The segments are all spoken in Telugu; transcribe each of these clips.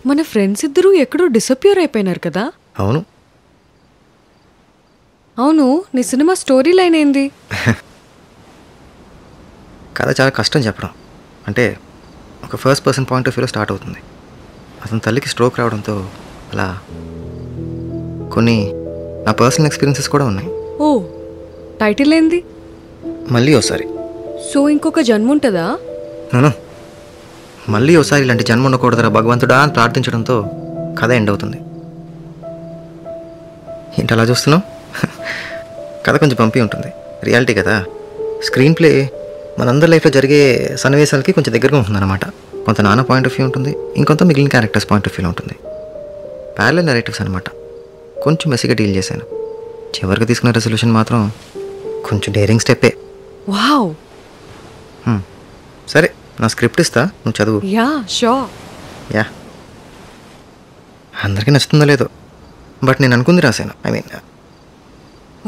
మన ఫ్రెండ్స్ ఇద్దరూ ఎక్కడో డిసపియర్ అయిపోయినారు కదా. అవును. అవును, నీ సినిమా స్టోరీ లైన్ ఏంది? కథ చాలా కష్టం చెప్పడం. అంటే ఒక ఫస్ట్ పర్సన్ పాయింట్ ఆఫ్ వ్యూలో స్టార్ట్ అవుతుంది. అతని తల్లికి స్ట్రోక్ రావడంతో అలా కొన్ని నా పర్సనల్ ఎక్స్పీరియన్సెస్ కూడా ఉన్నాయి. ఓ, టైటిల్ ఏంది? మళ్ళీ ఒకసారి. సో ఇంకొక జన్మ ఉంటుందా? మళ్ళీ ఒకసారి ఇలాంటి జన్మ ఉండకూడదురా భగవంతుడా అని ప్రార్థించడంతో కథ ఎండ్ అవుతుంది. ఏంటి అలా చూస్తున్నావు? కథ కొంచెం పంపి ఉంటుంది, రియాలిటీ కదా. స్క్రీన్ ప్లే మనందరి లైఫ్లో జరిగే సన్నివేశాలకి కొంచెం దగ్గరగా ఉంటుందన్నమాట. కొంత నాన్న పాయింట్ ఆఫ్ వ్యూ ఉంటుంది, ఇంకొంత మిగిలిన క్యారెక్టర్స్ పాయింట్ ఆఫ్ వ్యూలో ఉంటుంది. ప్యారలల్ నెరేటివ్స్ అనమాట. కొంచెం మెస్సిగా డీల్ చేశాను. చివరికి తీసుకున్న రెసల్యూషన్ మాత్రం కొంచెం డేరింగ్ స్టెప్పే. వావ్. సరే, నా స్క్రిప్ట్ ఇస్తా, నువ్వు చదువు. Yeah sure. యా, అందరికీ నచ్చుతుందో లేదో, బట్ నేను అనుకుంది రాశాను.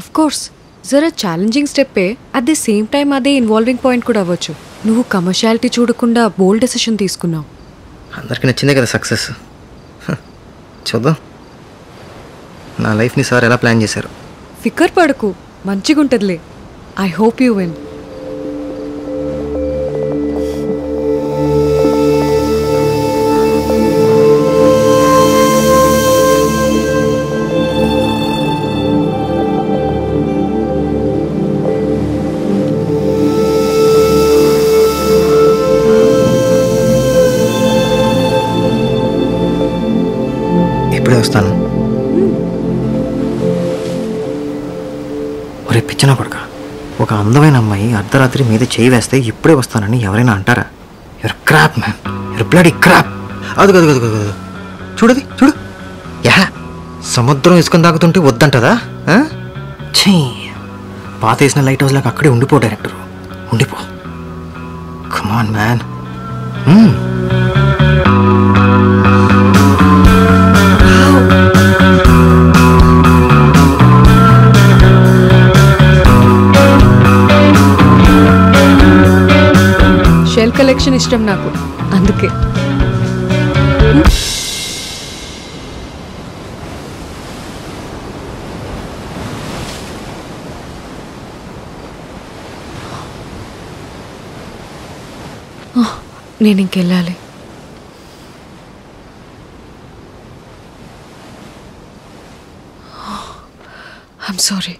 ఆఫ్ కోర్స్ జరా ఛాలెంజింగ్ స్టెప్పే, అట్ ది సేమ్ టైం అదే ఇన్వాల్వింగ్ పాయింట్ కూడా అవ్వచ్చు. నువ్వు కమర్షియాలిటీ చూడకుండా బోల్డ్ డెసిషన్ తీసుకున్నావు. అందరికీ నచ్చిందే కదా సక్సెస్. చూద్దాం నా లైఫ్ని సార్ ఎలా ప్లాన్ చేశారు. ఫికర్ పడకు, మంచిగుంటదిలే. I hope you win. ఇప్పుడే వస్తాను. ఒరే పిచ్చనా కొడుక, ఒక అందమైన అమ్మాయి అర్ధరాత్రి మీద చేయి వేస్తే ఇప్పుడే వస్తానని ఎవరైనా అంటారా? Your crop man, your bloody crop. అది కాదు కాదు కాదు, చూడది చూడు. యా, సముద్రం ఇసుకొని తాగుతుంటే వద్దంటదా? ఛీ, పాత వేసిన లైట్ హౌస్ లాగా అక్కడే ఉండిపో డైరెక్టర్, ఉండిపో. Come on man. షెల్ కలెక్షన్ ఇష్టం నాకు, అందుకే. నేను ఇంకెళ్ళాలి. I'm sorry.